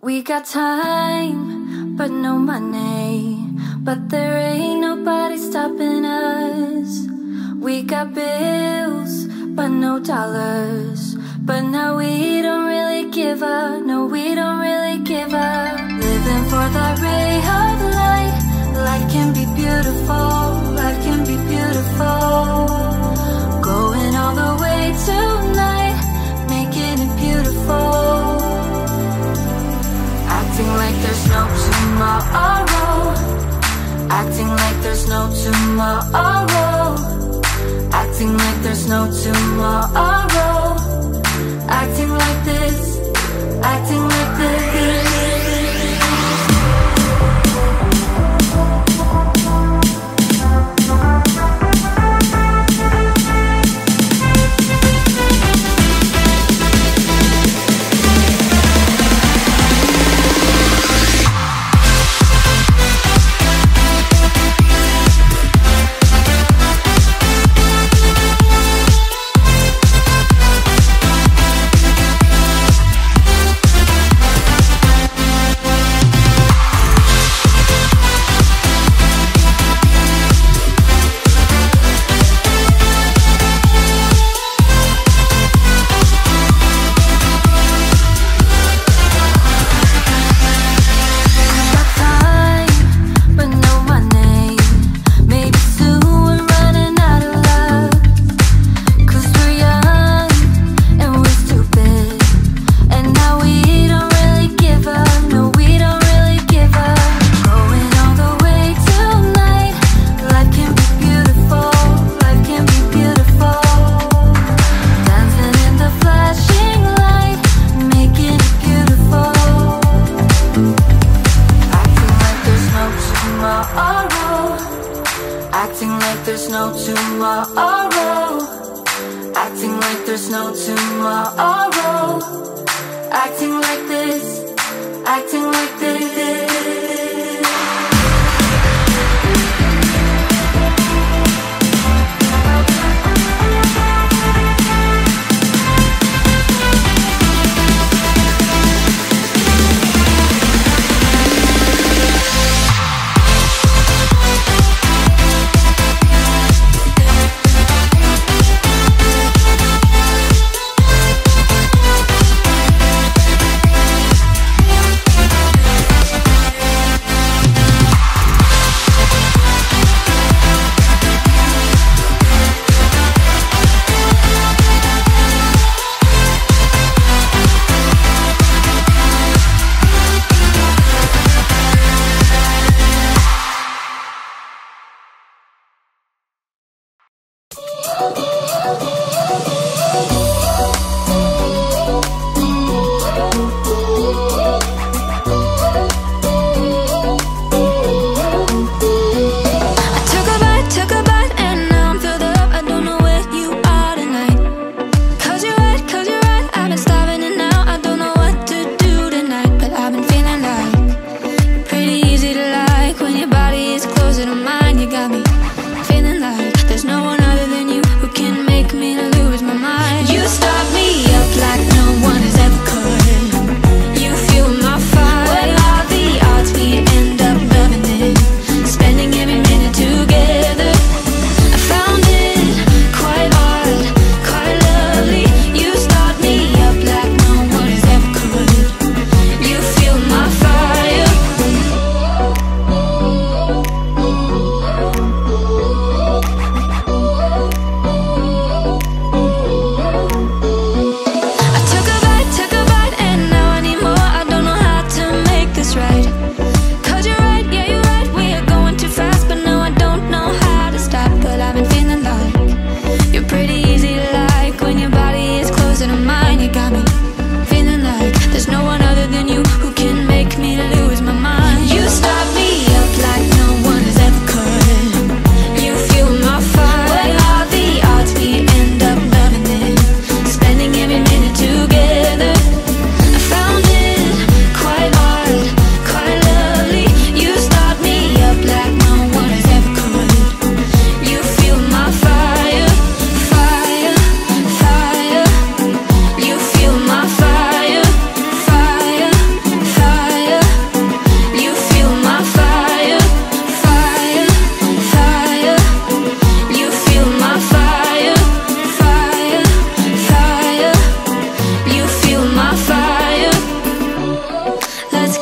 We got time, but no money. But there ain't nobody stopping us. We got bills, but no dollars. But now we don't really give up. No, we don't really give up. Living for the ray of light. Life can be beautiful. Life can be beautiful. Going all the way tonight, making it beautiful. Acting like there's no tomorrow. Acting like there's no tomorrow. Acting like there's no tomorrow. Acting like this. Acting like this. Acting like there's no tomorrow. Acting like there's no tomorrow. Acting like this. Acting like this.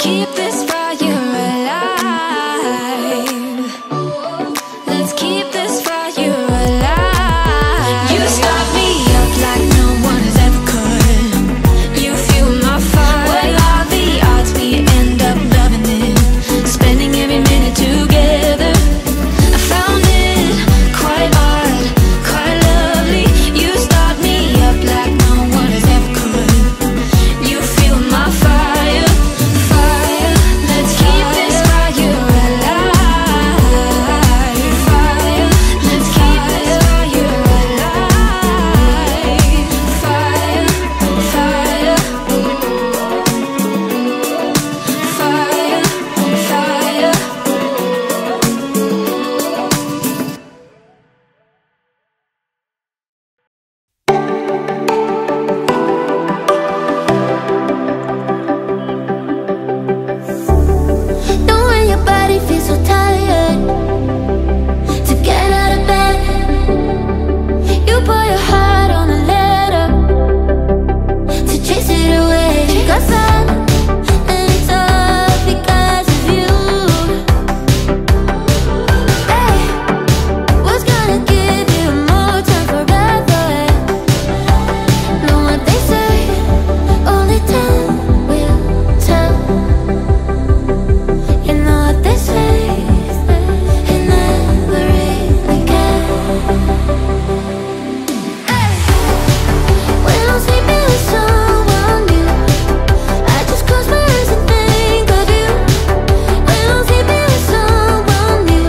keep this fire alive. Let's keep this fire alive. You start me up like no one has ever could. You fuel my fire. What are the odds we end up loving it? Spending every minute together. I found it quite odd, quite lovely. You start me up like no one has ever could. You fuel my fire, fire. Let's keep this fire alive. Fire, let's keep this fire alive. Fire, fire, fire, fire. Know when your body feels so tired to get out of bed, you pour your heart on a letter to chase it away. Got sad and it's all because of you. Hey, what's gonna give you more time forever? Know what they say, only time will tell. You know what they say, it never really can. When I'm sleeping with someone new, I just close my eyes and think of you. When I'm sleeping with someone new,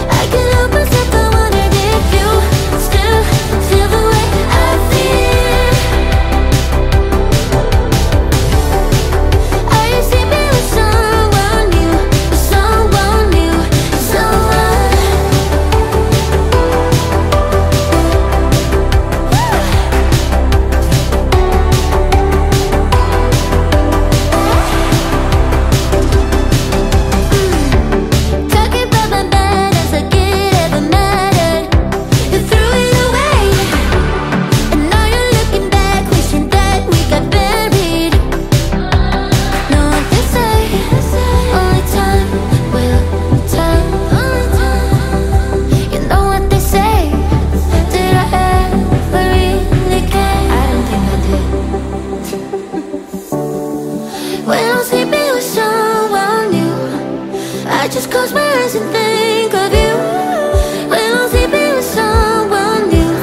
I can't help myself, I wondered if you still feel the way I feel. Are you sleeping with someone new? With someone new? Someone. Talking about my bad as like it ever mattered. You threw it away, and now you're looking back, wishing that we got buried. Know what they say, only time will tell. You know what they say, did I ever really care? I don't think I did. When I'm sleeping with someone new, I just close my eyes and think of you. When I'm sleeping with someone new,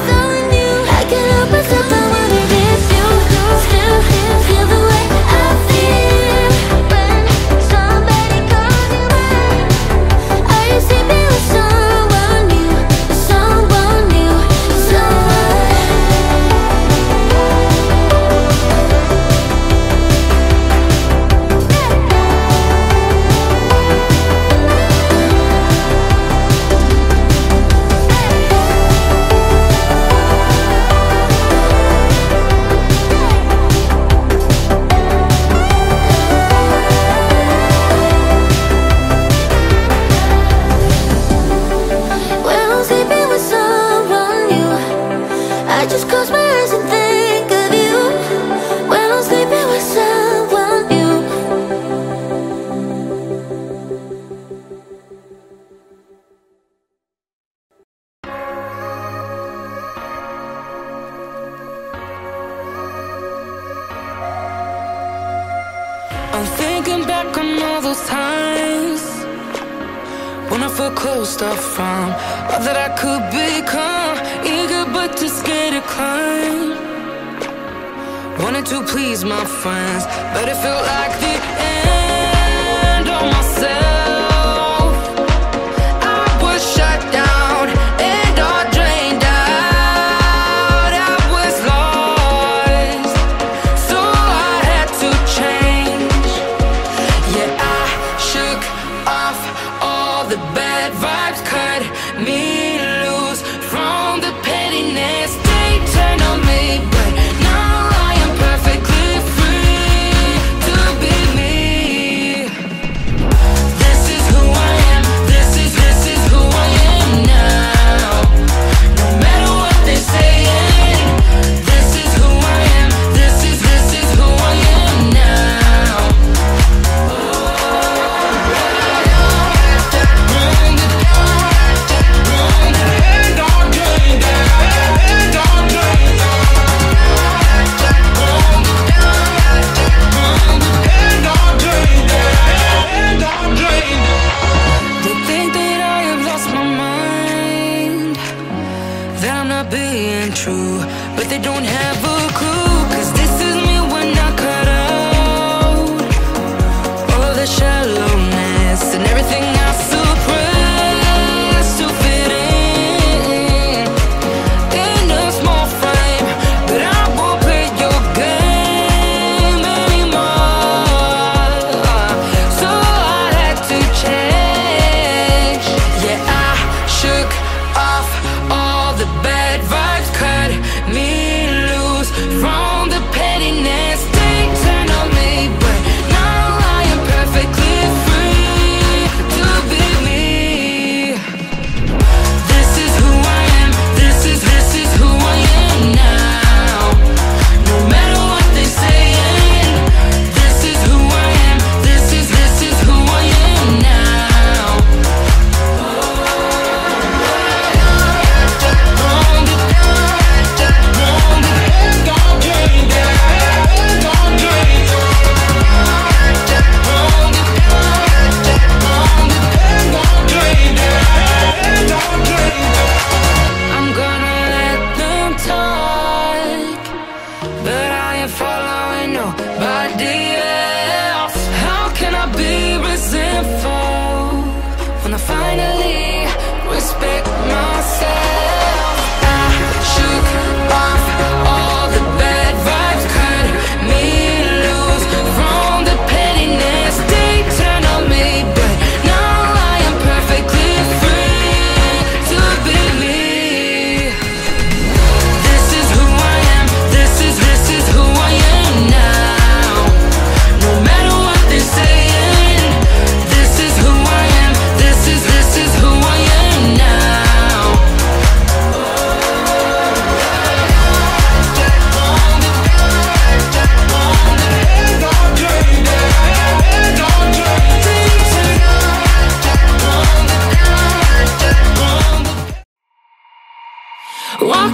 I can't help myself, I wondered if you still feel the way I feel. When somebody calls you back, are you sleeping with someone new? With someone new? When I'm sleeping with someone new, I just close my eyes and think of you. When I'm sleeping with someone new. I'm thinking back on all those times when I felt closed off from all that I could become. Eager but too scared to climb. Wanted to please my friends, but it felt like the end of myself. I was shut down and all drained out. I was lost, so I had to change. Yeah, I shook off all the bad vibes, cut me loose from the pettiness they turned on me. But now I am perfectly free to be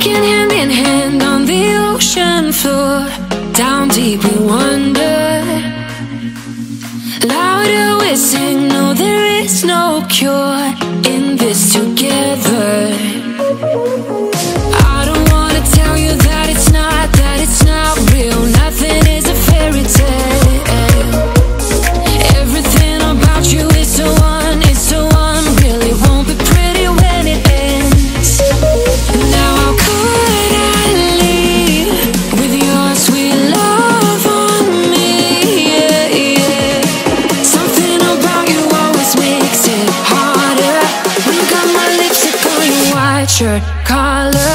Walking hand in hand on the ocean floor, down deep we wander. Louder we sing, no there is no cure in this together. I don't wanna tell you that it's not real. Nothing is a fairy tale. Everything about you is so unreal. It won't be pretty when it ends. Now how could I leave with your sweet love on me? Yeah, yeah. Something about you always makes it harder. When you got my lipstick on your white shirt collar.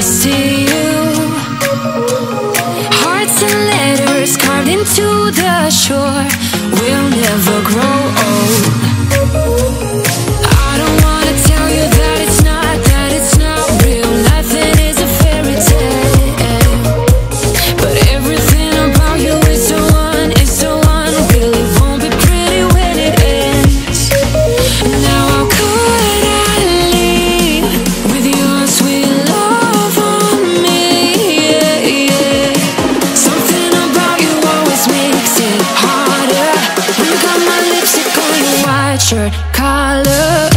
See you. Hearts and letters carved into the shore. We'll never grow old. I don't wanna tell you that it's not real. Nothing is a fairy tale. But everything about you is so unreal. It won't be pretty when it ends. Now how could I leave with your sweet love? Shirt collar.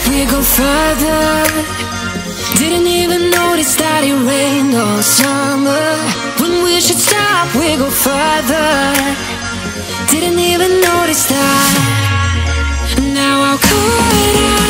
We go further. Didn't even notice that it rained all summer. When we should stop, we go further. Didn't even notice that. Now how could I